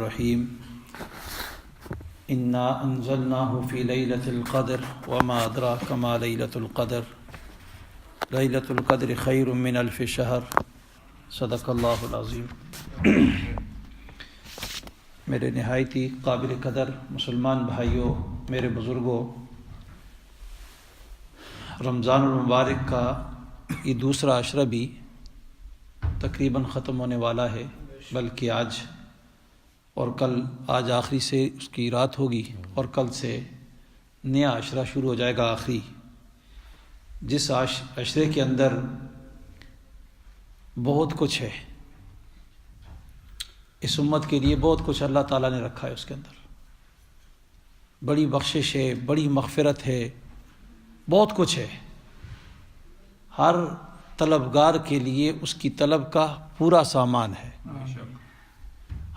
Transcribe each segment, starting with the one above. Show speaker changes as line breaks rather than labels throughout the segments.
الرحیم انا انزلناه فی لیلۃ القدر وما ادراک ما لیلۃ القدر لیلۃ القدر خیر من الف شہر صدق اللہ العظیم۔ میرے نہایتی قابل قدر مسلمان بھائیوں، میرے بزرگوں، رمضان المبارک کا یہ دوسرا عشرہ بھی تقریباً ختم ہونے والا ہے، بلکہ آج اور کل، آج آخری سے اس کی رات ہوگی اور کل سے نیا عشرہ شروع ہو جائے گا، آخری، جس عشرے کے اندر بہت کچھ ہے، اس امت کے لیے بہت کچھ اللہ تعالیٰ نے رکھا ہے، اس کے اندر بڑی بخشش ہے، بڑی مغفرت ہے، بہت کچھ ہے۔ ہر طلبگار کے لیے اس کی طلب کا پورا سامان ہے،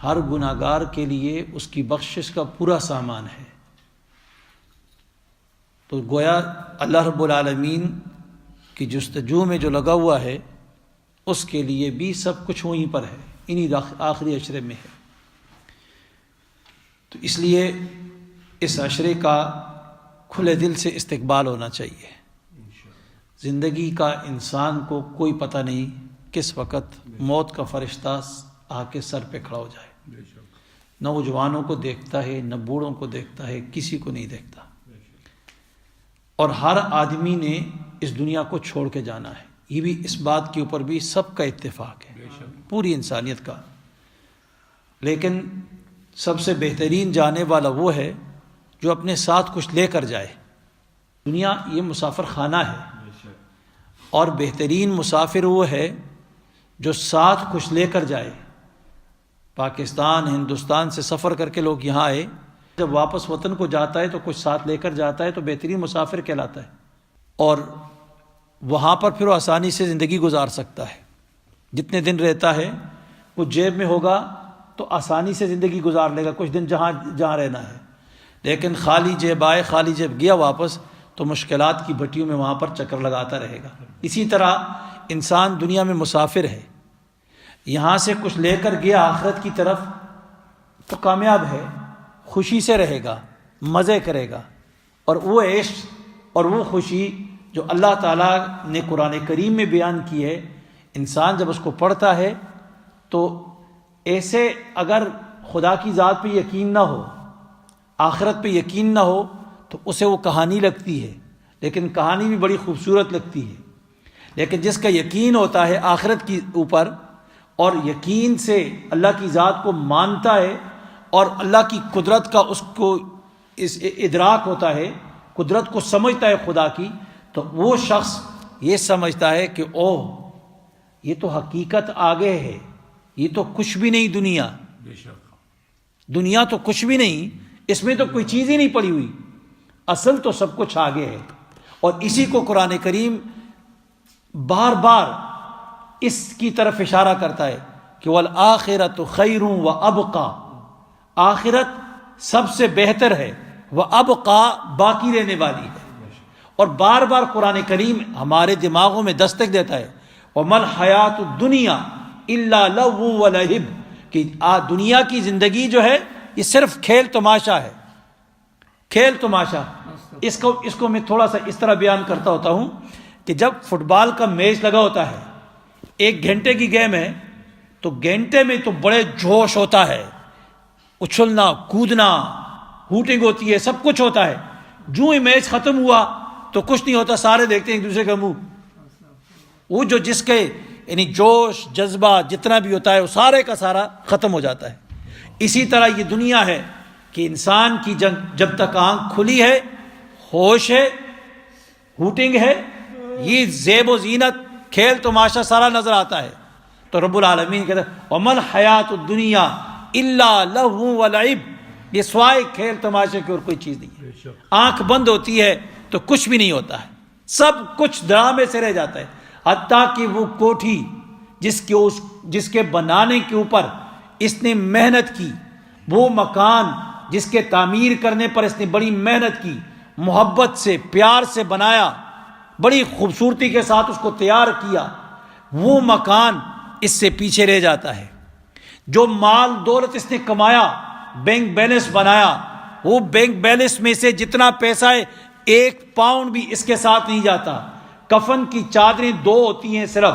ہر گناہگار کے لیے اس کی بخشش کا پورا سامان ہے۔ تو گویا اللہ رب العالمین کی جستجو میں جو لگا ہوا ہے، اس کے لیے بھی سب کچھ وہیں پر ہے، انہی آخری عشرے میں ہے۔ تو اس لیے اس عشرے کا کھلے دل سے استقبال ہونا چاہیے۔ زندگی کا انسان کو کوئی پتہ نہیں کس وقت موت کا فرشتہ آ کے سر پہ کھڑا ہو جائے۔ نوجوانوں کو دیکھتا ہے، نہ بوڑھوں کو دیکھتا ہے، کسی کو نہیں دیکھتا، اور ہر آدمی نے اس دنیا کو چھوڑ کے جانا ہے۔ یہ بھی اس بات کے اوپر بھی سب کا اتفاق ہے، پوری انسانیت کا۔ لیکن سب سے بہترین جانے والا وہ ہے جو اپنے ساتھ کچھ لے کر جائے۔ دنیا یہ مسافر خانہ ہے، اور بہترین مسافر وہ ہے جو ساتھ کچھ لے کر جائے۔ پاکستان، ہندوستان سے سفر کر کے لوگ یہاں آئے، جب واپس وطن کو جاتا ہے تو کچھ ساتھ لے کر جاتا ہے، تو بہترین مسافر کہلاتا ہے، اور وہاں پر پھر وہ آسانی سے زندگی گزار سکتا ہے۔ جتنے دن رہتا ہے کچھ جیب میں ہوگا تو آسانی سے زندگی گزار لے گا، کچھ دن جہاں رہنا ہے۔ لیکن خالی جیب آئے، خالی جیب گیا واپس، تو مشکلات کی بھٹیوں میں وہاں پر چکر لگاتا رہے گا۔ اسی طرح انسان دنیا میں مسافر ہے، یہاں سے کچھ لے کر گیا آخرت کی طرف تو کامیاب ہے، خوشی سے رہے گا، مزے کرے گا، اور وہ عیش اور وہ خوشی جو اللہ تعالیٰ نے قرآن کریم میں بیان کی ہے، انسان جب اس کو پڑھتا ہے تو ایسے، اگر خدا کی ذات پہ یقین نہ ہو، آخرت پہ یقین نہ ہو، تو اسے وہ کہانی لگتی ہے، لیکن کہانی بھی بڑی خوبصورت لگتی ہے۔ لیکن جس کا یقین ہوتا ہے آخرت کے اوپر، اور یقین سے اللہ کی ذات کو مانتا ہے، اور اللہ کی قدرت کا اس کو ادراک ہوتا ہے، قدرت کو سمجھتا ہے خدا کی، تو وہ شخص یہ سمجھتا ہے کہ اوہ، یہ تو حقیقت آگے ہے، یہ تو کچھ بھی نہیں، دنیا تو کچھ بھی نہیں، اس میں تو کوئی چیز ہی نہیں پڑی ہوئی، اصل تو سب کچھ آگے ہے۔ اور اسی کو قرآن کریم بار بار اس کی طرف اشارہ کرتا ہے کہ وَالْآخِرَةُ خَيْرٌ وَأَبْقَىٰ، آخرت سب سے بہتر ہے، وَأَبْقَىٰ، باقی رہنے والی ہے۔ اور بار بار قرآن کریم ہمارے دماغوں میں دستک دیتا ہے وَمَا الْحَيَاةُ الدُّنْيَا إِلَّا لَهْوٌ وَلَعِبٌ، کہ دنیا کی زندگی جو ہے یہ صرف کھیل تماشا ہے، کھیل تماشا۔ اس کو میں تھوڑا سا اس طرح بیان کرتا ہوتا ہوں کہ جب فٹ بال کا میچ لگا ہوتا ہے، 1 گھنٹے کی گیم ہے، تو گھنٹے میں تو بڑے جوش ہوتا ہے، اچھلنا کودنا، ہوٹنگ ہوتی ہے، سب کچھ ہوتا ہے۔ جو ہی میچ ختم ہوا تو کچھ نہیں ہوتا، سارے دیکھتے ہیں ایک دوسرے کا منہ۔ وہ جو جس کے یعنی جوش جذبہ جتنا بھی ہوتا ہے، وہ سارے کا سارا ختم ہو جاتا ہے۔ اسی طرح یہ دنیا ہے کہ انسان کی جب تک آنکھ کھلی ہے، ہوش ہے، ہوٹنگ ہے، یہ زیب و زینت، کھیل تماشا سارا نظر آتا ہے۔ تو رب العالمین کہتا ہے وَمَا الْحَيَاةُ الدُّنْيَا إِلَّا لَهْوٌ وَلَعِبٌ، یہ سوائے کھیل تماشے کی اور کوئی چیز نہیں ہے۔ آنکھ بند ہوتی ہے تو کچھ بھی نہیں ہوتا ہے، سب کچھ ڈرامے سے رہ جاتا ہے، حتیٰ کہ وہ کوٹھی جس کے بنانے کے اوپر اس نے محنت کی، وہ مکان جس کے تعمیر کرنے پر اس نے بڑی محنت کی، محبت سے پیار سے بنایا، بڑی خوبصورتی کے ساتھ اس کو تیار کیا، وہ مکان اس سے پیچھے رہ جاتا ہے۔ جو مال دولت اس نے کمایا، بینک بیلنس بنایا، وہ بینک بیلنس میں سے جتنا پیسہ ہے 1 پاؤنڈ بھی اس کے ساتھ نہیں جاتا. کفن کی چادریں 2 ہوتی ہیں صرف،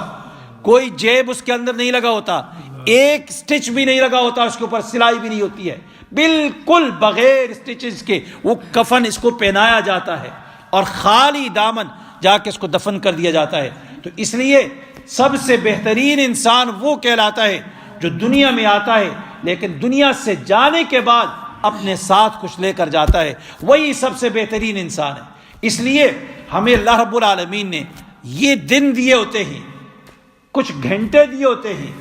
کوئی جیب اس کے اندر نہیں لگا ہوتا، 1 سٹچ بھی نہیں لگا ہوتا، اس کے اوپر سلائی بھی نہیں ہوتی ہے، بالکل بغیر سٹچز کے وہ کفن اس کو پہنایا جاتا ہے اور خالی دامن جا کے اس کو دفن کر دیا جاتا ہے. تو اس لیے سب سے بہترین انسان وہ کہلاتا ہے جو دنیا میں آتا ہے لیکن دنیا سے جانے کے بعد اپنے ساتھ کچھ لے کر جاتا ہے، وہی سب سے بہترین انسان ہے. اس لیے ہمیں اللہ رب العالمین نے یہ دن دیے ہوتے ہیں، کچھ گھنٹے دیے ہوتے ہیں،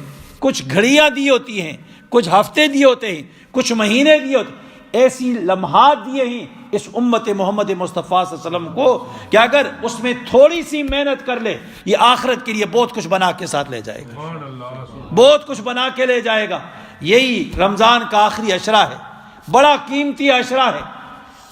کچھ گھڑیاں دی ہوتی ہیں، کچھ ہفتے دیے ہوتے ہیں، کچھ مہینے دیے ہوتے ہیں، ایسی لمحات دیے ہیں اس امت محمد مصطفیٰ صلی اللہ علیہ وسلم کو کہ اگر اس میں تھوڑی سی محنت کر لے یہ آخرت کے لیے بہت کچھ بنا کے ساتھ لے جائے گا، بہت کچھ بنا کے لے جائے گا. یہی رمضان کا آخری عشرہ ہے، بڑا قیمتی عشرہ ہے،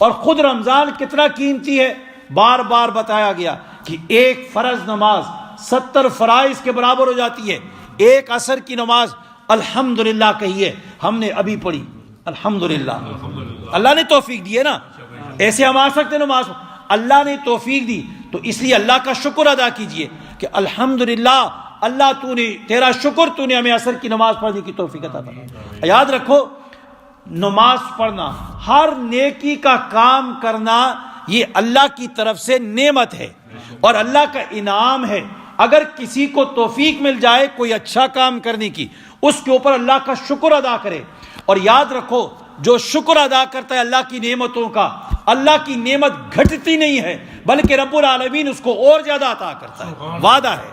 اور خود رمضان کتنا قیمتی ہے بار بار بتایا گیا کہ 1 فرض نماز 70 فرائض کے برابر ہو جاتی ہے. 1 عصر کی نماز الحمدللہ کہیے ہم نے ابھی پڑھی، الحمدللہ اللہ نے توفیق دی ہے نا. ایسے ہم آ سکتے نماز، اللہ نے توفیق دی، تو اس لیے اللہ کا شکر ادا کیجئے کہ الحمدللہ اللہ تو نے، تیرا شکر تو نے ہمیں عصر کی نماز پڑھنے کی توفیق عطا فرمائی. یاد رکھو نماز پڑھنا، ہر نیکی کا کام کرنا یہ اللہ کی طرف سے نعمت ہے اور اللہ کا انعام ہے. اگر کسی کو توفیق مل جائے کوئی اچھا کام کرنے کی، اس کے اوپر اللہ کا شکر ادا کرے. اور یاد رکھو جو شکر ادا کرتا ہے اللہ کی نعمتوں کا، اللہ کی نعمت گھٹتی نہیں ہے بلکہ رب العالمین اس کو اور زیادہ عطا کرتا ہے. وعدہ ہے،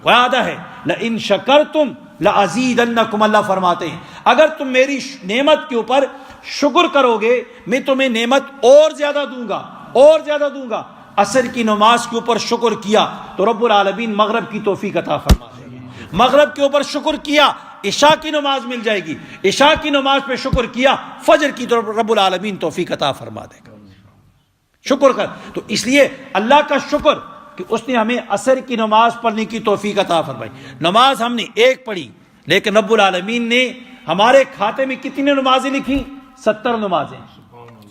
وعدہ ہے لئن شکرتم لازیدنکم، اللہ فرماتے ہیں اگر تم میری نعمت کے اوپر شکر کرو گے میں تمہیں نعمت اور زیادہ دوں گا، اور زیادہ دوں گا. عصر کی نماز کے اوپر شکر کیا تو رب العالمین مغرب کی توفیق عطا فرما دیں گے. مغرب کے اوپر شکر کیا عشاء کی نماز مل جائے گی، عشاء کی نماز پہ شکر کیا فجر کی تو رب العالمین توفیق عطا فرما دے گا. شکر کر. تو اس لیے اللہ کا شکر کہ اس نے ہمیں عصر کی نماز پڑھنے کی توفیق عطا فرمائی. نماز ہم نے 1 پڑھی لیکن رب العالمین نے ہمارے کھاتے میں کتنی نمازیں لکھی؟ 70 نمازیں.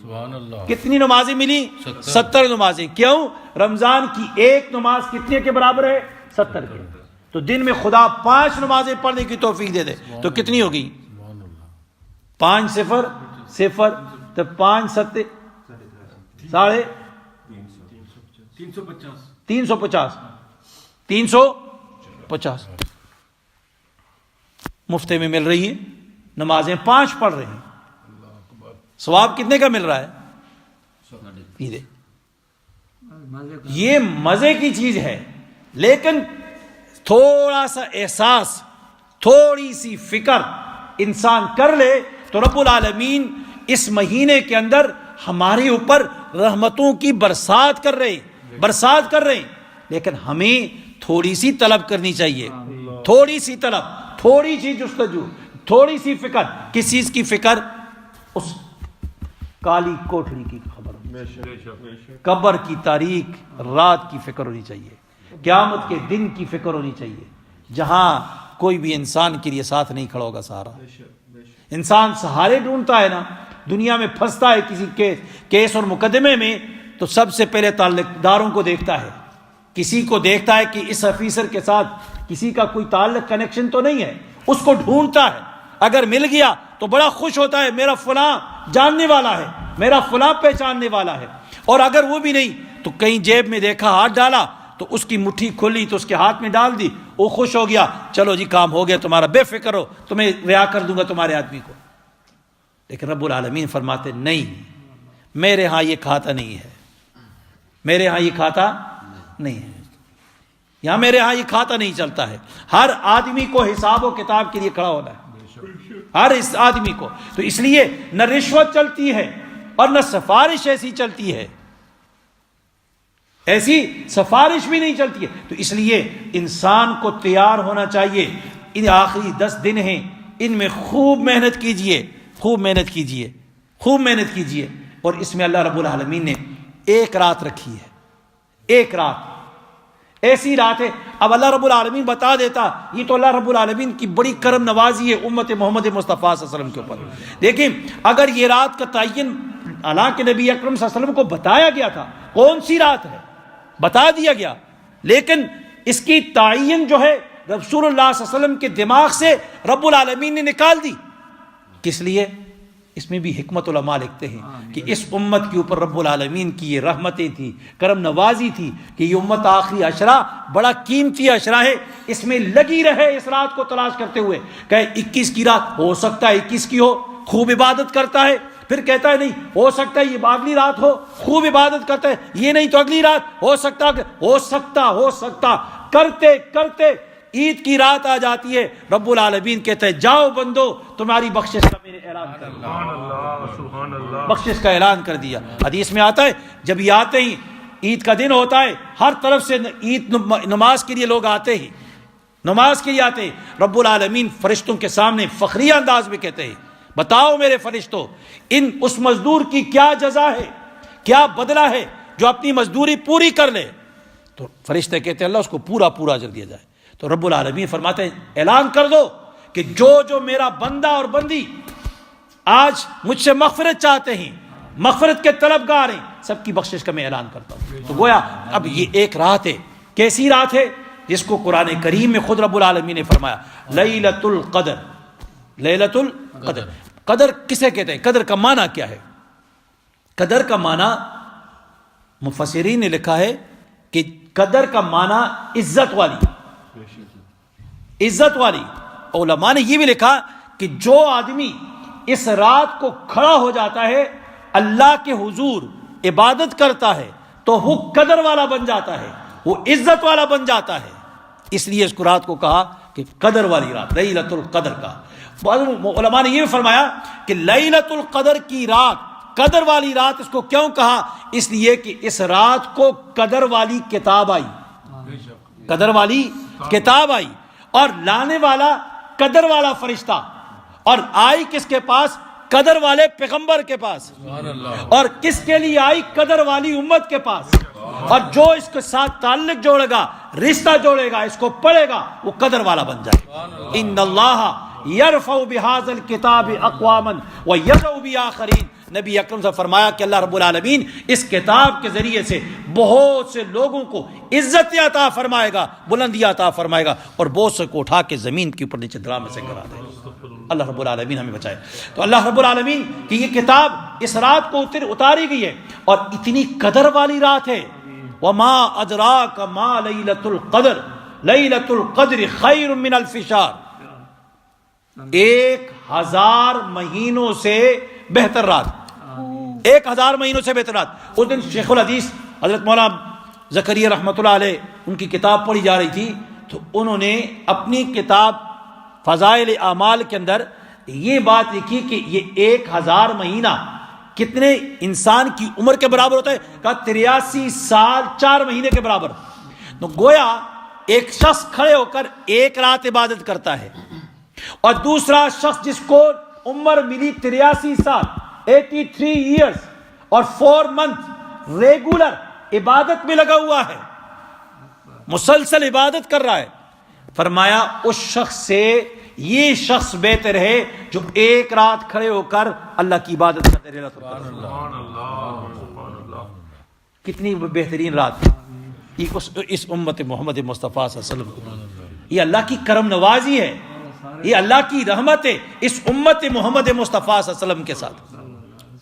سبحان اللہ.
کتنی نمازیں ملی؟ 70 نمازیں. کیوں؟ رمضان کی 1 نماز کتنے کے برابر ہے؟ 70 کے. تو دن میں خدا 5 نمازیں پڑھنے کی توفیق دے دے تو کتنی ہوگی؟ 5 0 0 تو 5 7 350 350 مفتے میں مل رہی ہیں نمازیں، 5 پڑھ رہے ہیں، ثواب کتنے کا مل رہا ہے؟ یہ مزے کی چیز ہے. لیکن تھوڑا سا احساس، تھوڑی سی فکر انسان کر لے تو رب العالمین اس مہینے کے اندر ہمارے اوپر رحمتوں کی برسات کر رہے ہیں. لیکن ہمیں تھوڑی سی طلب کرنی چاہیے، تھوڑی سی طلب، تھوڑی سی جستجو، تھوڑی سی فکر. کس چیز کی فکر؟ اس کالی کوٹھڑی کی خبر، قبر کی تاریک رات کی فکر ہونی چاہیے، قیامت کے دن کی فکر ہونی چاہیے جہاں کوئی بھی انسان کے لیے ساتھ نہیں کھڑا ہوگا سہارا. انسان سہارے ڈھونڈتا ہے نا، دنیا میں پھنستا ہے کسی کیس اور مقدمے میں تو سب سے پہلے تعلق داروں کو دیکھتا ہے، کسی کو دیکھتا ہے کہ اس آفیسر کے ساتھ کسی کا کوئی تعلق کنیکشن تو نہیں ہے، اس کو ڈھونڈتا ہے. اگر مل گیا تو بڑا خوش ہوتا ہے میرا فلاں جاننے والا ہے، میرا فلاں پہچاننے والا ہے. اور اگر وہ بھی نہیں تو کہیں جیب میں دیکھا ہاتھ ڈالا تو اس کی مٹھی کھلی تو اس کے ہاتھ میں ڈال دی، وہ خوش ہو گیا، چلو جی کام ہو گیا تمہارا، بے فکر ہو، تمہیں رہا کر دوں گا تمہارے آدمی کو. لیکن رب العالمین فرماتے نہیں، میرے ہاں یہ کھاتا نہیں ہے، میرے ہاں یہ کھاتا نہیں ہے، یہاں میرے ہاں یہ کھاتا نہیں چلتا ہے. ہر آدمی کو حساب و کتاب کے لیے کھڑا ہونا ہے، ہر اس آدمی کو. تو اس لیے نہ رشوت چلتی ہے اور نہ سفارش ایسی چلتی ہے، ایسی سفارش بھی نہیں چلتی ہے. تو اس لیے انسان کو تیار ہونا چاہیے. ان آخری 10 دن ہیں، ان میں خوب محنت کیجئے، خوب محنت کیجئے، خوب محنت کیجئے. اور اس میں اللہ رب العالمین نے 1 رات رکھی ہے، 1 رات. ایسی رات ہے. اب اللہ رب العالمین بتا دیتا, یہ تو اللہ رب العالمین کی بڑی کرم نوازی ہے امت محمد مصطفیٰ صلی اللہ علیہ وسلم کے اوپر. دیکھیں اگر یہ رات کا تعین حالانکہ نبی اکرم صلی اللہ علیہ وسلم کو بتایا گیا تھا کون سی رات ہے, بتا دیا گیا, لیکن اس کی تعین جو ہے رسول اللہ صلی اللہ علیہ وسلم کے دماغ سے رب العالمین نے نکال دی. کس لیے؟ اس میں بھی حکمت علماء لکھتے ہیں کہ اس امت کے اوپر رب العالمین کی یہ رحمتیں تھی, کرم نوازی تھی کہ یہ امت آخری عشرہ بڑا قیمتی عشرہ ہے, اس میں لگی رہے اس رات کو تلاش کرتے ہوئے. کہ 21 کی رات ہو سکتا ہے 21 کی ہو, خوب عبادت کرتا ہے, پھر کہتا ہے نہیں ہو سکتا ہے یہ اگلی رات ہو, خوب عبادت کرتا ہے, یہ نہیں تو اگلی رات ہو سکتا کرتے کرتے عید کی رات آ جاتی ہے. رب العالمین کہتا ہے جاؤ بندو تمہاری بخشش کا میں نے اعلان کر دیا, بخشش کا اعلان کر دیا. حدیث میں آتا ہے جب یہ آتے ہی عید کا دن ہوتا ہے, ہر طرف سے عید نماز کے لیے لوگ آتے ہی, نماز کے لیے آتے ہیں. رب العالمین فرشتوں کے سامنے فخریہ انداز میں کہتے ہیں بتاؤ میرے فرشتوں اس مزدور کی کیا جزا ہے, کیا بدلہ ہے جو اپنی مزدوری پوری کر لے. تو فرشتے کہتے ہیں اللہ اس کو پورا اجر دیا جائے. تو رب العالمین فرماتے ہیں اعلان کر دو کہ جو میرا بندہ اور بندی آج مجھ سے مغفرت چاہتے ہیں, مغفرت کے طلبگار ہیں, سب کی بخشش کا میں اعلان کرتا ہوں. تو گویا اب یہ ایک رات ہے, کیسی رات ہے جس کو قرآن کریم میں خود رب العالمین نے فرمایا لیلۃ القدر. لیلۃ القدر, قدر کسے کہتے ہیں, قدر کا معنی کیا ہے؟ قدر کا معنی مفسرین نے لکھا ہے کہ قدر کا معنی عزت والی, عزت والی. علماء نے یہ بھی لکھا کہ جو آدمی اس رات کو کھڑا ہو جاتا ہے اللہ کے حضور عبادت کرتا ہے تو وہ قدر والا بن جاتا ہے, وہ عزت والا بن جاتا ہے. اس لیے اس کو رات کو کہا کہ قدر والی رات, لیلۃ القدر کا. علماء نے یہ بھی فرمایا کہ لیلۃ القدر کی رات, قدر والی رات اس کو کیوں کہا؟ اس لیے کہ اس رات کو قدر والی کتاب آئی, قدر والی کتاب آئی, اور لانے والا قدر والا فرشتہ, اور آئی کس کے پاس؟ قدر والے پیغمبر کے پاس. اور کس کے لیے آئی؟ قدر والی امت کے پاس. اور جو اس کے ساتھ تعلق جوڑے گا, رشتہ جوڑے گا, اس کو پڑھے گا, وہ قدر والا بن جائے. ان اللہ یرفع بہذا الکتاب اقواما ویضع بآخرین. نبی اکرم سے فرمایا کہ اللہ رب العالمین اس کتاب کے ذریعے سے بہت سے لوگوں کو عزت عطا فرمائے گا, بلندی عطا فرمائے گا, اور بہت سے کو اٹھا کے زمین کے اوپر نیچے درا میں سے گرا دے گا. اللہ رب العالمین ہمیں بچائے. تو اللہ رب العالمین کی یہ کتاب اس رات کو اتاری گئی ہے, اور اتنی قدر والی رات ہے. وما ادراک ما لیلۃ القدر, لیلۃ القدر خیر من الف شہر. 1000 مہینوں سے بہتر رات, 1000 مہینوں سے بہتر رات. اس دن شیخ الحدیث حضرت مولانا زکریا رحمۃ اللہ علیہ ان کی کتاب پڑھی جا رہی تھی, تو انہوں نے اپنی کتاب فضائل اعمال کے اندر یہ بات لکھی کہ یہ 1000 مہینہ کتنے انسان کی عمر کے برابر ہوتا ہے؟ کہا 83 سال 4 مہینے کے برابر. تو گویا ایک شخص کھڑے ہو کر ایک رات عبادت کرتا ہے, اور دوسرا شخص جس کو عمر ملی 83 سال 83 ایئرز اور 4 منتھ ریگولر عبادت میں لگا ہوا ہے, مسلسل عبادت کر رہا ہے, فرمایا اس شخص سے یہ شخص بہتر ہے جو ایک رات کھڑے ہو کر اللہ کی عبادت کرتے رہے. کتنی بہترین رات اس امت محمد مصطفیٰ صلی اللہ علیہ وسلم. یہ اللہ کی کرم نوازی ہے, یہ اللہ کی رحمت ہے اس امت محمد مصطفیٰ صلی اللہ علیہ وسلم کے ساتھ.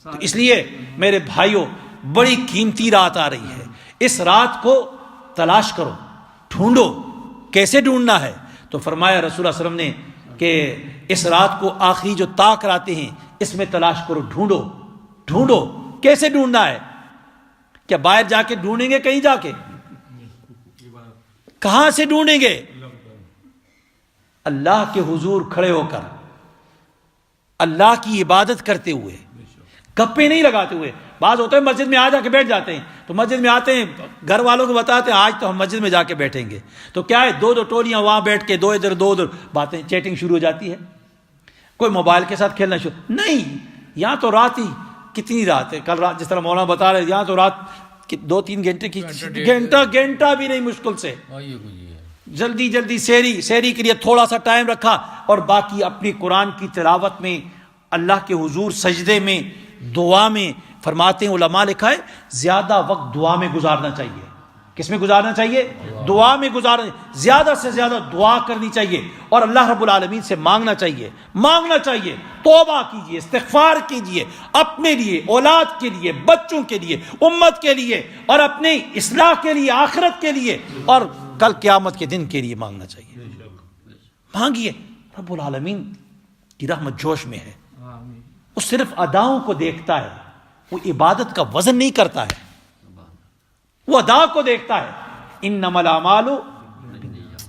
تو اس لیے میرے بھائیوں بڑی قیمتی رات آ رہی ہے, اس رات کو تلاش کرو, ڈھونڈو. کیسے ڈھونڈنا ہے؟ تو فرمایا رسول اللہ علیہ وسلم نے کہ اس رات کو آخری جو طاق آتے ہیں اس میں تلاش کرو, ڈھونڈو. ڈھونڈو کیسے ڈھونڈنا ہے؟ کیا باہر جا کے ڈھونڈیں گے؟ کہیں جا کے کہاں سے ڈھونڈیں گے؟ اللہ کے حضور کھڑے ہو کر اللہ کی عبادت کرتے ہوئے, گپے نہیں لگاتے ہوئے. بعض ہوتے ہیں مسجد میں آ جا کے بیٹھ جاتے ہیں, تو مسجد میں آتے ہیں گھر والوں کو بتاتے ہیں آج تو ہم مسجد میں جا کے بیٹھیں گے, تو کیا ہے 2 ٹولیاں وہاں بیٹھ کے 2 ادھر 2 ادھر باتیں, چیٹنگ شروع ہو جاتی ہے. کوئی موبائل کے ساتھ کھیلنا شروع نہیں. یہاں تو رات ہی کتنی رات ہے, کل رات جس طرح مولانا بتا رہے یہاں تو رات کہ 2-3 گھنٹے کی گھنٹہ بھی نہیں مشکل سے جلدی جلدی سحری کے لیے تھوڑا سا ٹائم رکھا اور باقی اپنی قرآن کی تلاوت میں اللہ کے حضور سجدے میں دعا میں. فرماتے ہیں علماء لکھا ہے زیادہ وقت دعا میں گزارنا چاہیے. کس میں گزارنا چاہیے؟ دعا میں گزارنا. زیادہ سے زیادہ دعا کرنی چاہیے اور اللہ رب العالمین سے مانگنا چاہیے. توبہ کیجئے, استغفار کیجئے, اپنے لیے, اولاد کے لیے, بچوں کے لیے, امت کے لیے اور اپنے اصلاح کے لیے, آخرت کے لیے اور کل قیامت کے دن کے لیے مانگنا چاہیے. مانگیے. رب العالمین کی رحمت جوش میں ہے. وہ صرف اداؤں کو دیکھتا ہے, وہ عبادت کا وزن نہیں کرتا ہے, وہ ادا کو دیکھتا ہے. انما الاعمال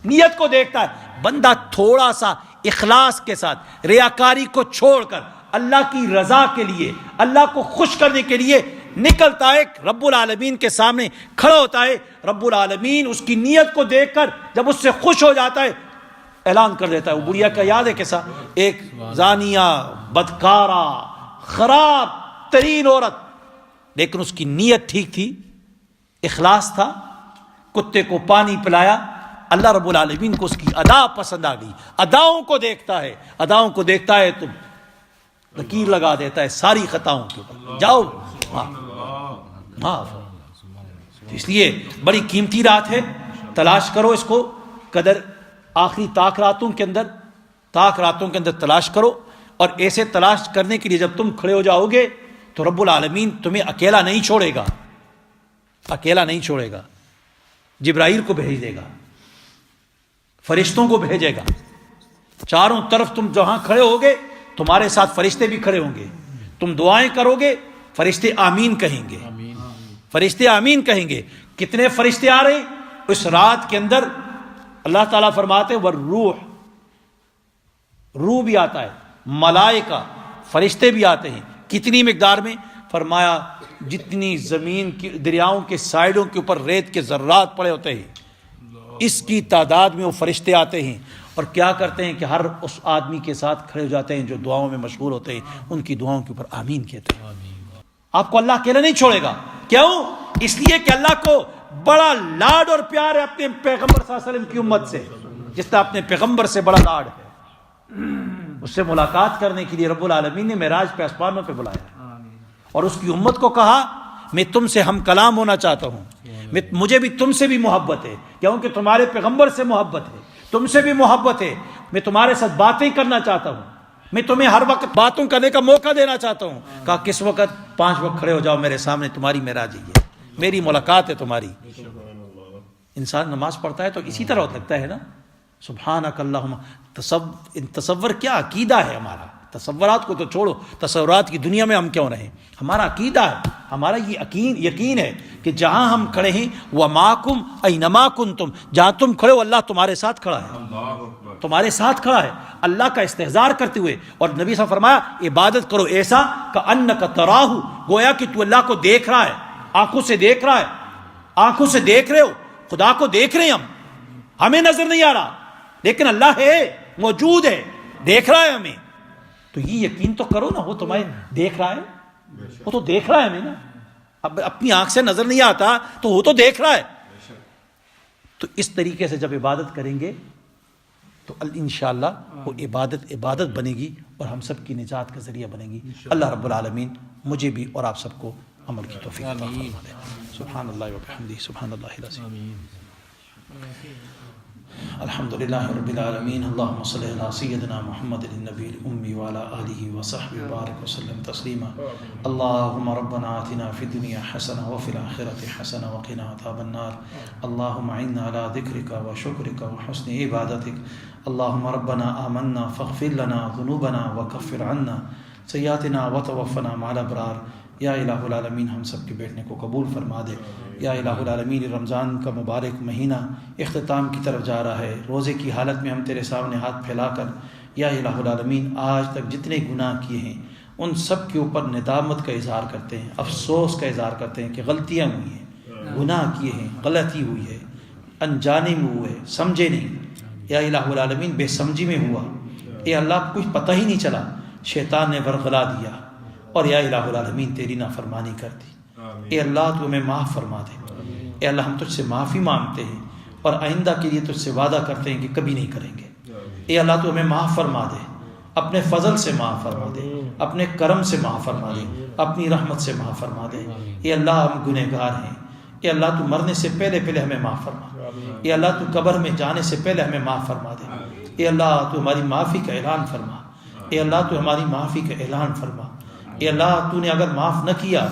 نیت کو دیکھتا ہے. بندہ تھوڑا سا اخلاص کے ساتھ ریاکاری کو چھوڑ کر اللہ کی رضا کے لیے, اللہ کو خوش کرنے کے لیے نکلتا ہے, رب العالمین کے سامنے کھڑا ہوتا ہے. رب العالمین اس کی نیت کو دیکھ کر جب اس سے خوش ہو جاتا ہے اعلان کر دیتا ہے. وہ بڑھیا کا یاد ہے کیسا, ایک زانیہ, بدکارہ, خراب ترین عورت, لیکن اس کی نیت ٹھیک تھی, اخلاص تھا, کتے کو پانی پلایا. اللہ رب العالمین کو اس کی ادا پسند آ گئی. اداؤں کو دیکھتا ہے تو لکیر لگا دیتا ہے ساری خطاؤں کے اوپر. جاؤ اس لیے بڑی قیمتی رات ہے, تلاش کرو اس کو. قدر آخری طاق راتوں کے اندر تلاش کرو. اور ایسے تلاش کرنے کے لیے جب تم کھڑے ہو جاؤ گے تو رب العالمین تمہیں اکیلا نہیں چھوڑے گا. جبرائیل کو بھیج دے گا, فرشتوں کو بھیجے گا. چاروں طرف تم جہاں کھڑے ہوگے تمہارے ساتھ فرشتے بھی کھڑے ہوں گے. تم دعائیں کرو گے, فرشتے آمین کہیں گے. کتنے فرشتے آ رہے ہیں اس رات کے اندر؟ اللہ تعالیٰ فرماتے ہیں روح بھی آتا ہے, ملائکہ فرشتے بھی آتے ہیں. کتنی مقدار میں؟ فرمایا جتنی زمین کی دریاؤں کے سائڈوں کے اوپر ریت کے ذرات پڑے ہوتے ہیں اس کی تعداد میں وہ فرشتے آتے ہیں. اور کیا کرتے ہیں کہ ہر اس آدمی کے ساتھ کھڑے ہو جاتے ہیں جو دعاؤں میں مشغول ہوتے ہیں, ان کی دعاؤں کے اوپر آمین کہتے ہیں. آپ کو اللہ اکیلا نہیں چھوڑے گا. کیوں؟ اس لیے کہ اللہ کو بڑا لاڈ اور پیار ہے اپنے پیغمبر صلی اللہ علیہ وسلم کی امت سے, جس طرح اپنے پیغمبر سے بڑا لاڈ ہے. اس سے ملاقات کرنے کے لیے رب العالمین نے معراج پہ آسمانوں پہ بلایا اور اس کی امت کو کہا میں تم سے ہم کلام ہونا چاہتا ہوں, مجھے بھی تم سے بھی محبت ہے, کیونکہ تمہارے پیغمبر سے محبت ہے, تم سے بھی محبت ہے. میں تمہارے ساتھ باتیں کرنا چاہتا ہوں, میں تمہیں ہر وقت باتوں کرنے کا موقع دینا چاہتا ہوں. کہا کس وقت؟ 5 وقت کھڑے ہو جاؤ میرے سامنے, تمہاری معراج ہے, میری ملاقات ہے تمہاری. انسان نماز پڑھتا ہے تو اسی طرح لگتا ہے نا, سبحانک اللہم. تصور کیا عقیدہ ہے ہمارا, تصورات کو تو چھوڑو, تصورات کی دنیا میں ہم کیوں رہیں. ہمارا عقیدہ ہے, ہمارا یہ یقین ہے کہ جہاں ہم کھڑے ہیں وَمَعَكُمْ أَيْنَمَا كُنْتُمْ, جہاں تم کھڑے ہو اللہ تمہارے ساتھ کھڑا ہے, اللہ کا استحضار کرتے ہوئے. اور نبی صلی اللہ علیہ وسلم فرمایا عبادت کرو ایسا کأنک تراہ, گویا کہ تو اللہ کو دیکھ رہا ہے, آنکھوں سے دیکھ رہے ہو, خدا کو دیکھ رہے ہیں ہمیں نظر نہیں آ رہا لیکن اللہ ہے, موجود ہے, دیکھ رہا ہے ہمیں. تو یہ یقین تو کرو نا, وہ تمہیں دیکھ رہا ہے, وہ تو دیکھ رہا ہے ہمیں نا. اب اپنی آنکھ سے نظر نہیں آتا تو وہ تو دیکھ رہا ہے. تو اس طریقے سے جب عبادت کریں گے تو انشاءاللہ وہ عبادت بنے گی اور ہم سب کی نجات کا ذریعہ بنے گی. اللہ رب العالمین مجھے بھی اور آپ سب کو عمل کی توفیق عطا فرمائے. سبحان اللہ و بحمدہ, سبحان اللہ العظیم. الحمد للہ رب العالمین. اللہم صلی علی سیدنا محمد النبی الأمی وعلی آلہ وصحبہ وبارک وسلم تسلیما. اللہم ربنا آتنا فی الدنیا حسنہ وفی الآخرۃ حسنہ وقنا عذاب النار. اللہم اعنا علی ذکرک وشکرک وحسن عبادتک. اللہم ربنا آمنا فاغفر لنا ذنوبنا وکفر عنا سیئاتنا وتوفنا مع الابرار. یا الہ العالمین ہم سب کے بیٹھنے کو قبول فرما دے. یا الہ العالمین رمضان کا مبارک مہینہ اختتام کی طرف جا رہا ہے, روزے کی حالت میں ہم تیرے سامنے ہاتھ پھیلا کر یا الہ العالمین آج تک جتنے گناہ کیے ہیں ان سب کے اوپر ندامت کا اظہار کرتے ہیں, افسوس کا اظہار کرتے ہیں کہ غلطیاں ہوئی ہیں, گناہ کیے ہیں, غلطی ہوئی ہے, انجانے میں ہوئے, سمجھے نہیں. یا الہ العالمین بے سمجھی میں ہوا, اے اللہ کچھ پتہ ہی نہیں چلا, شیطان نے ورغلا دیا اور یا الہ العالمین تیری نافرمانی کر دی. اے اللہ تو ہمیں معاف فرما دے. اے اللہ ہم تجھ سے معافی مانگتے ہیں اور آئندہ کے لیے تجھ سے وعدہ کرتے ہیں کہ کبھی نہیں کریں گے. اے اللہ تو ہمیں معاف فرما دے, اپنے فضل سے معاف فرما دے, اپنے کرم سے معاف فرما دے, اپنی رحمت سے معاف فرما دے. اے اللہ ہم گنہگار ہیں. اے اللہ تو مرنے سے پہلے ہمیں معاف فرما. اے اللہ تو قبر میں جانے سے پہلے ہمیں معاف فرما دے. اے اللہ تو ہماری معافی کا اعلان فرما. اے اللہ تو ہماری معافی کا اعلان فرما. اے اللہ تو نے اگر معاف نہ کیا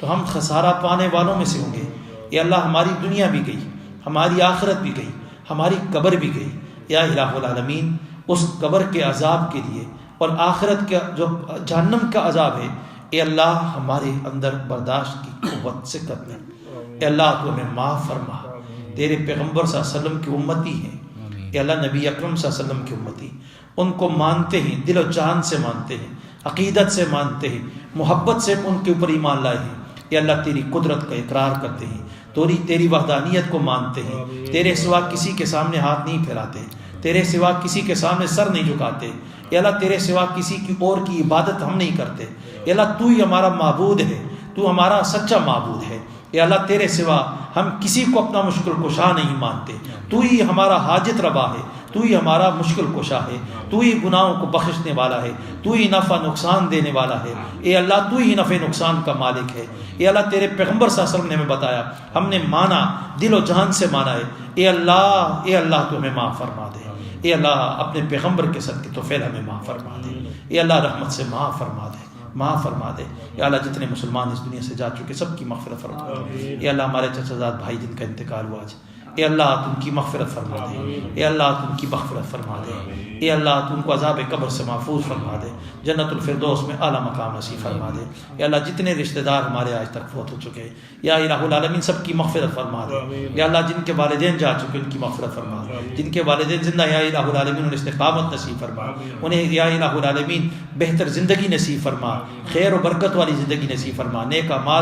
تو ہم خسارہ پانے والوں میں سے ہوں گے. اے اللہ ہماری دنیا بھی گئی, ہماری آخرت بھی گئی, ہماری قبر بھی گئی. یا الہ العالمین اس قبر کے عذاب کے لیے اور آخرت کا جو جہنم کا عذاب ہے, اے اللہ ہمارے اندر برداشت کی قوت سے کر لے. اے اللہ تو ہمیں معاف فرما. تیرے پیغمبر صلی اللہ علیہ وسلم کی امتی ہیں. اے اللہ نبی اکرم صلی اللہ علیہ وسلم کی امتی, ان کو مانتے ہیں, دل و جان سے مانتے ہیں, عقیدت سے مانتے ہیں, محبت سے ان کے اوپر ایمان لائے ہیں. اے اللہ تیری قدرت کا اقرار کرتے ہیں, تیری وحدانیت کو مانتے ہیں, تیرے سوا کسی کے سامنے ہاتھ نہیں پھیلاتے, تیرے سوا کسی کے سامنے سر نہیں جھکاتے. اے اللہ تیرے سوا کسی کی اور کی عبادت ہم نہیں کرتے. اے اللہ تو ہی ہمارا معبود ہے, تو ہمارا سچا معبود ہے. اے اللہ تیرے سوا ہم کسی کو اپنا مشکل کشا نہیں مانتے. تو ہی ہمارا حاجت روا ہے, تو ہی ہمارا مشکل کشا ہے, تو ہی گناہوں کو بخشنے والا ہے, تو ہی نفع نقصان دینے والا ہے. اے اللہ تو ہی نفع نقصان کا مالک ہے. اے اللہ تیرے پیغمبر صلی اللہ علیہ وسلم نے ہمیں بتایا, ہم نے مانا, دل و جان سے مانا ہے. اے اللہ تو ہمیں معاف فرما دے. اے اللہ اپنے پیغمبر کے صدقے تو فعل ہمیں معاف فرما دے. اے اللہ رحمت سے معاف فرما دے, معاف فرما دے. اے اللہ جتنے مسلمان اس دنیا سے جا چکے سب کی مغفرت فرما دے. اے اللہ ہمارے چچا زاد بھائی جن کا انتقال ہوا آج, اے اللہ تم کی مغفرت فرما دے. اے اللہ تم کی مغفرت فرما دے. اے اللہ تم کو عذاب قبر سے محفوظ فرما دے, جنت الفردوس میں اعلیٰ مقام نصیب فرما دے. اے اللہ جتنے رشتہ دار ہمارے آج تک فوت ہو چکے, یا الہ العالمین سب کی مغفرت فرما دے. یا اللہ جن کے والدین جا چکے ان کی مغفرت فرما دے, جن کے والدین زندہ یا الہ العالمین انہیں استقامت نصیب فرما, انہیں یا الہ العالمین بہتر زندگی نصیب فرما, خیر و برکت والی زندگی نصیب فرما, نیک اعمال